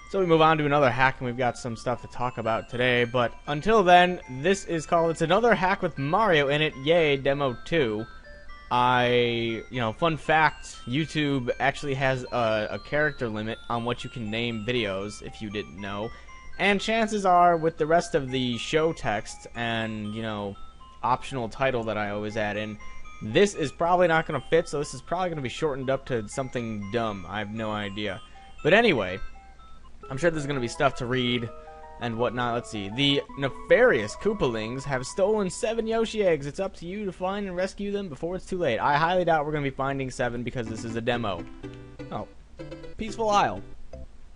So we move on to another hack, and we've got some stuff to talk about today. But until then, this is called It's Another Hack with Mario in It. Yay, Demo 2. Fun fact, YouTube actually has a character limit on what you can name videos, if you didn't know. And chances are, with the rest of the show text and, optional title that I always add in, this is probably not going to fit, so this is probably going to be shortened up to something dumb. I have no idea. But anyway, I'm sure there's going to be stuff to read and whatnot. Let's see. The nefarious Koopalings have stolen 7 Yoshi eggs. It's up to you to find and rescue them before it's too late. I highly doubt we're going to be finding 7 because this is a demo. Oh, Peaceful Isle.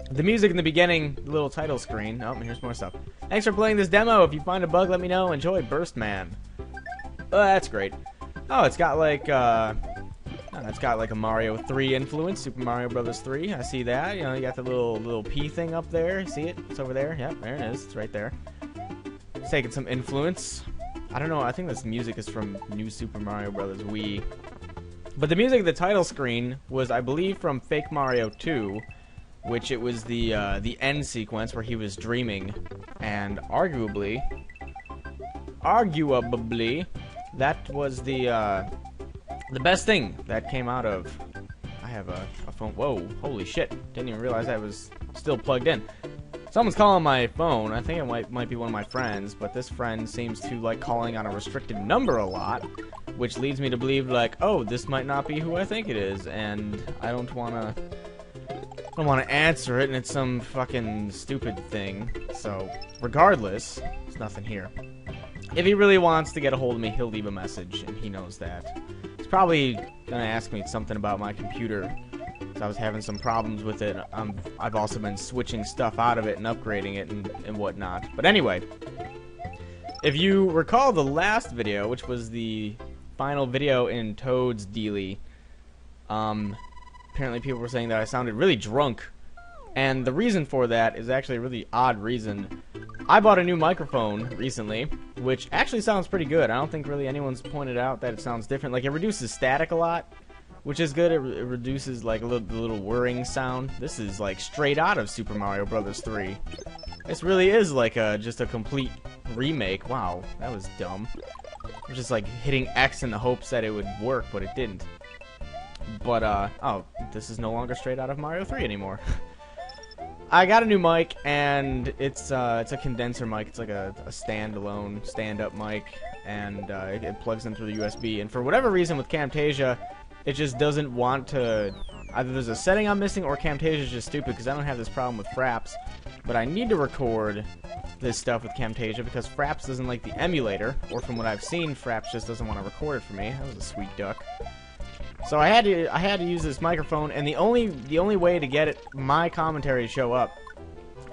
The music in the beginning, the little title screen. Oh, here's more stuff. Thanks for playing this demo. If you find a bug, let me know. Enjoy, Burst Man. Oh, that's great. Oh, it's got like a Mario 3 influence, Super Mario Brothers 3. I see that. You got the little P thing up there. See it? It's over there. Yep, there it is. It's right there. It's taking some influence. I don't know. I think this music is from New Super Mario Brothers Wii. But the music of the title screen was, I believe, from Fake Mario 2, which it was the end sequence where he was dreaming, and arguably, that was the best thing that came out of... I have a phone. Whoa, holy shit. Didn't even realize I was still plugged in. Someone's calling my phone. I think it might be one of my friends, but this friend seems to like calling on a restricted number a lot, which leads me to believe, like, oh, this might not be who I think it is, and I don't want to answer it, and it's some fucking stupid thing. So, regardless, there's nothing here. If he really wants to get a hold of me, he'll leave a message, and he knows that. He's probably gonna ask me something about my computer, because I was having some problems with it. I've also been switching stuff out of it and upgrading it and whatnot. But anyway, if you recall the last video, which was the final video in Toad's Dealy, apparently people were saying that I sounded really drunk. And the reason for that is actually a really odd reason. I bought a new microphone recently, which actually sounds pretty good. I don't think really anyone's pointed out that it sounds different. Like, it reduces static a lot, which is good. It reduces, like, a little whirring sound. This is, like, straight out of Super Mario Brothers 3. This really is, like, just a complete remake. Wow, that was dumb. I was just, like, hitting X in the hopes that it would work, but it didn't. But, oh, this is no longer straight out of Mario 3 anymore. I got a new mic, and it's a condenser mic. It's like a standalone, stand-up mic, and it plugs in through the USB. And for whatever reason with Camtasia, it just doesn't want to... Either there's a setting I'm missing, or Camtasia's just stupid, because I don't have this problem with Fraps. But I need to record this stuff with Camtasia, because Fraps doesn't like the emulator, or from what I've seen, Fraps just doesn't want to record it for me. That was a sweet duck. So I had to use this microphone, and the only way to get my commentary to show up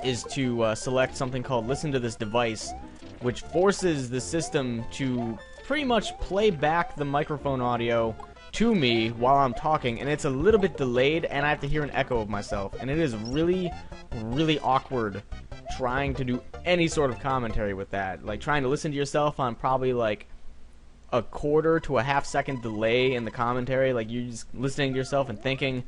is to select something called Listen to This Device, which forces the system to pretty much play back the microphone audio to me while I'm talking, and it's a little bit delayed, and I have to hear an echo of myself, and it is really, really awkward trying to do any sort of commentary with that. Like, trying to listen to yourself on probably like a quarter to a half-second delay in the commentary, like you're just listening to yourself and thinking.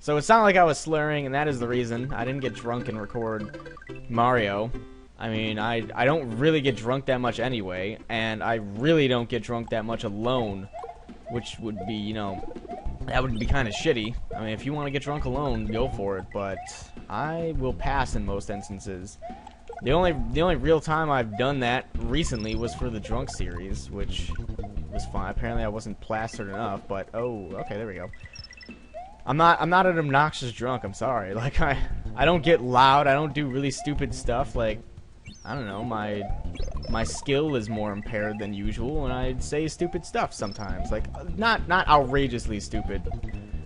So it sounded like I was slurring, and that is the reason. I didn't get drunk and record Mario. I mean, I don't really get drunk that much anyway, and I really don't get drunk that much alone, which would be, that would be kind of shitty. I mean, if you want to get drunk alone, go for it, but I will pass in most instances. The only real time I've done that recently was for the drunk series, which was fine. Apparently I wasn't plastered enough, but oh, okay, there we go. I'm not an obnoxious drunk, I'm sorry. Like, I don't get loud, I don't do really stupid stuff. Like, I don't know, my skill is more impaired than usual, and I say stupid stuff sometimes. Like, not outrageously stupid,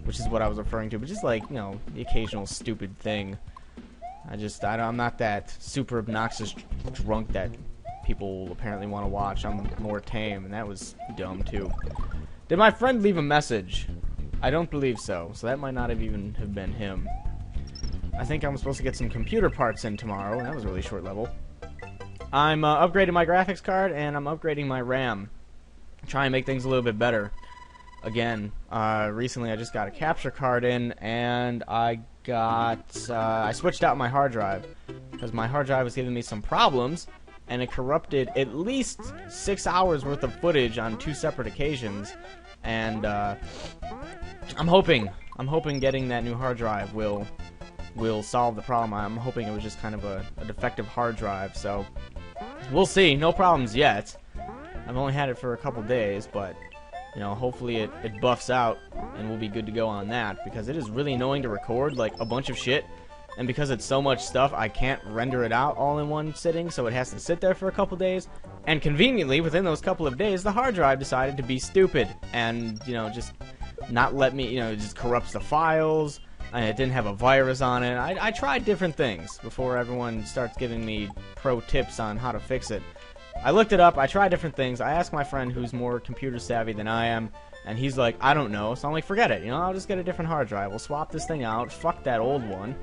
which is what I was referring to, but just like, the occasional stupid thing. I'm not that super obnoxious drunk that people apparently want to watch. I'm more tame, and that was dumb too. Did my friend leave a message? I don't believe so, so that might not have even have been him. I think I'm supposed to get some computer parts in tomorrow, and that was a really short level. I'm upgrading my graphics card, and I'm upgrading my RAM. Try and make things a little bit better. Again, recently I just got a capture card in, and I I switched out my hard drive because my hard drive was giving me some problems, and it corrupted at least 6 hours worth of footage on 2 separate occasions. And I'm hoping getting that new hard drive will solve the problem. I'm hoping it was just kind of a defective hard drive. So we'll see. No problems yet. I've only had it for a couple days, but you know, hopefully it buffs out and we'll be good to go on that, because it is really annoying to record like a bunch of shit, and because it's so much stuff, I can't render it out all in one sitting, so it has to sit there for a couple days. And conveniently, within those couple of days, the hard drive decided to be stupid and, you know, just not let me, you know, it just corrupts the files, and it didn't have a virus on it. I tried different things before everyone starts giving me pro tips on how to fix it. I looked it up, I tried different things, I asked my friend who's more computer savvy than I am, and he's like, I don't know, so I'm like, forget it, you know, I'll just get a different hard drive, we'll swap this thing out, fuck that old one,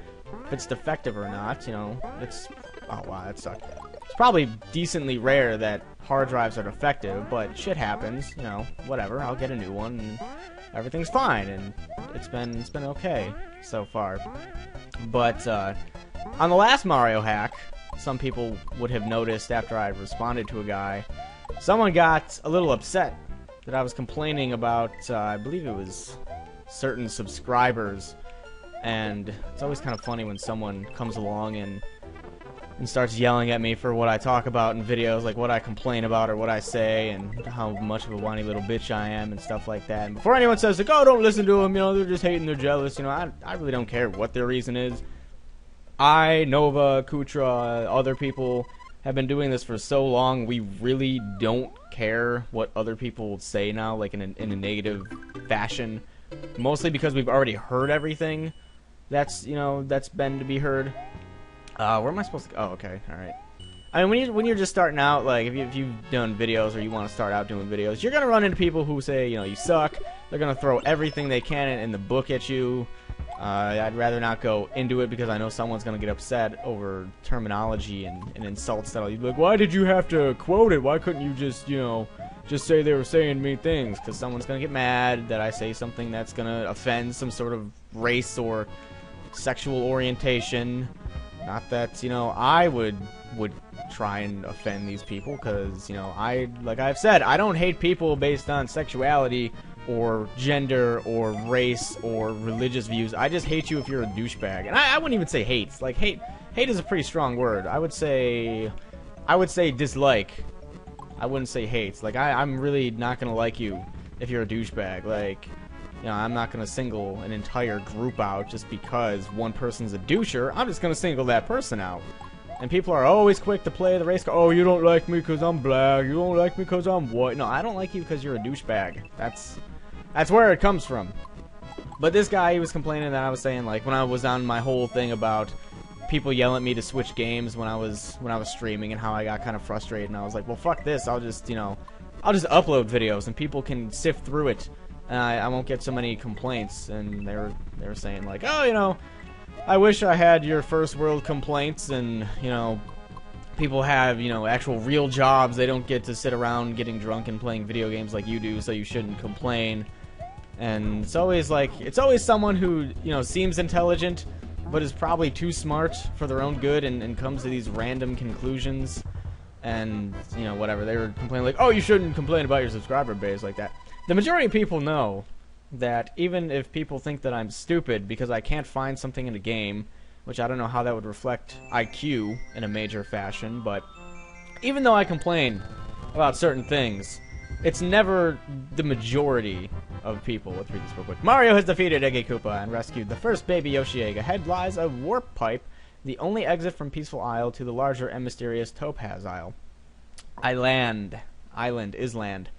if it's defective or not, you know, it's, oh wow, that sucked. It's probably decently rare that hard drives are defective, but shit happens, you know, whatever, I'll get a new one, and everything's fine, and it's been okay so far. But, on the last Mario hack, some people would have noticed after I responded to a guy, someone got a little upset that I was complaining about, I believe it was certain subscribers, and it's always kind of funny when someone comes along and starts yelling at me for what I talk about in videos, like what I complain about or what I say, and how much of a whiny little bitch I am and stuff like that. And before anyone says, like, oh, don't listen to them, you know, they're just hating, they're jealous, you know, I really don't care what their reason is. I, Nova, Kutra, other people have been doing this for so long, we really don't care what other people say now, like in a negative fashion. Mostly because we've already heard everything that's, you know, that's been to be heard. Where am I supposed to go? Oh, okay, alright. I mean, when you're just starting out, like, if you've done videos or you want to start out doing videos, you're going to run into people who say, you know, you suck. They're going to throw everything they can in the book at you. I'd rather not go into it because I know someone's going to get upset over terminology and insults that'll be like, why did you have to quote it? Why couldn't you just, you know, just say they were saying mean things? Because someone's going to get mad that I say something that's going to offend some sort of race or sexual orientation. Not that, you know, I would try and offend these people, because, you know, like I've said, I don't hate people based on sexuality or gender or race or religious views. I just hate you if you're a douchebag. And I wouldn't even say hate. Like, hate is a pretty strong word. I would say dislike. I wouldn't say hate. Like, I'm really not gonna like you if you're a douchebag. Like, you know, I'm not gonna single an entire group out just because one person's a doucher. I'm just gonna single that person out. And people are always quick to play the race card. Oh, you don't like me because I'm black. You don't like me because I'm white. No, I don't like you because you're a douchebag. That's where it comes from. But this guy, he was complaining that I was saying, like, when I was on my whole thing about people yelling at me to switch games when I was streaming, and how I got kind of frustrated, and I was like, well, fuck this. I'll just upload videos and people can sift through it, and I won't get so many complaints. And they were saying, like, oh, you know, I wish I had your first world complaints, and, you know, people have, you know, actual real jobs. They don't get to sit around getting drunk and playing video games like you do, so you shouldn't complain. And it's always like, it's always someone who, you know, seems intelligent but is probably too smart for their own good, and comes to these random conclusions. And, you know, whatever, they were complaining like, oh, you shouldn't complain about your subscriber base like that. The majority of people know that even if people think that I'm stupid because I can't find something in a game, which I don't know how that would reflect IQ in a major fashion, but even though I complain about certain things, it's never the majority of people. Let's read this real quick. Mario has defeated Eggy Koopa and rescued the first baby Yoshi egg. Ahead lies a warp pipe, the only exit from Peaceful Isle to the larger and mysterious Topaz Isle. Island is land.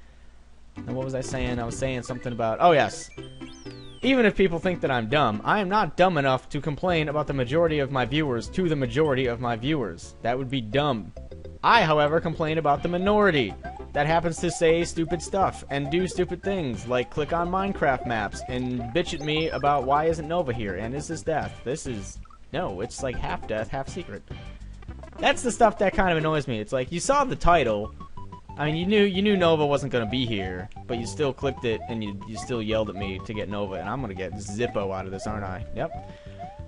And what was I saying? I was saying something about, oh yes, even if people think that I'm dumb, I am not dumb enough to complain about the majority of my viewers to the majority of my viewers. That would be dumb. I, however, complain about the minority that happens to say stupid stuff and do stupid things, like click on Minecraft maps and bitch at me about why isn't Nova here, and is this death? This is, no, it's like half death, half secret. That's the stuff that kind of annoys me. It's like, you saw the title, I mean, you knew Nova wasn't going to be here, but you still clicked it, and you still yelled at me to get Nova, and I'm going to get Zippo out of this, aren't I? Yep.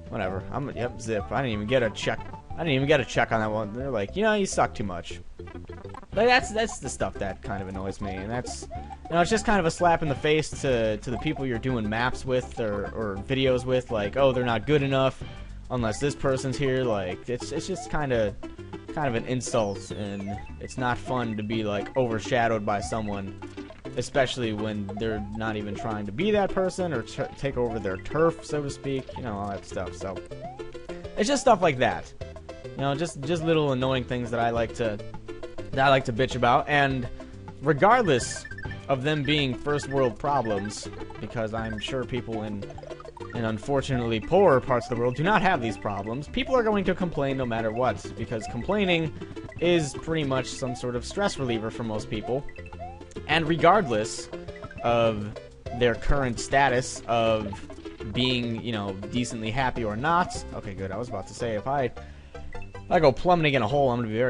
Whatever. Yep, zip. I didn't even get a check. I didn't even get a check on that one. They're like, you know, you suck too much. But that's the stuff that kind of annoys me, and that's, you know, it's just kind of a slap in the face to the people you're doing maps with or videos with, like, oh, they're not good enough unless this person's here. Like, it's just kind of an insult, and it's not fun to be like overshadowed by someone, especially when they're not even trying to be that person or take over their turf, so to speak. You know, all that stuff. So it's just stuff like that. You know, just little annoying things that I like to bitch about, and regardless of them being first world problems, because I'm sure people in unfortunately poorer parts of the world do not have these problems, people are going to complain no matter what, because complaining is pretty much some sort of stress reliever for most people, and regardless of their current status of being, you know, decently happy or not. Okay, good. I was about to say, if I go plummeting in a hole, I'm gonna be very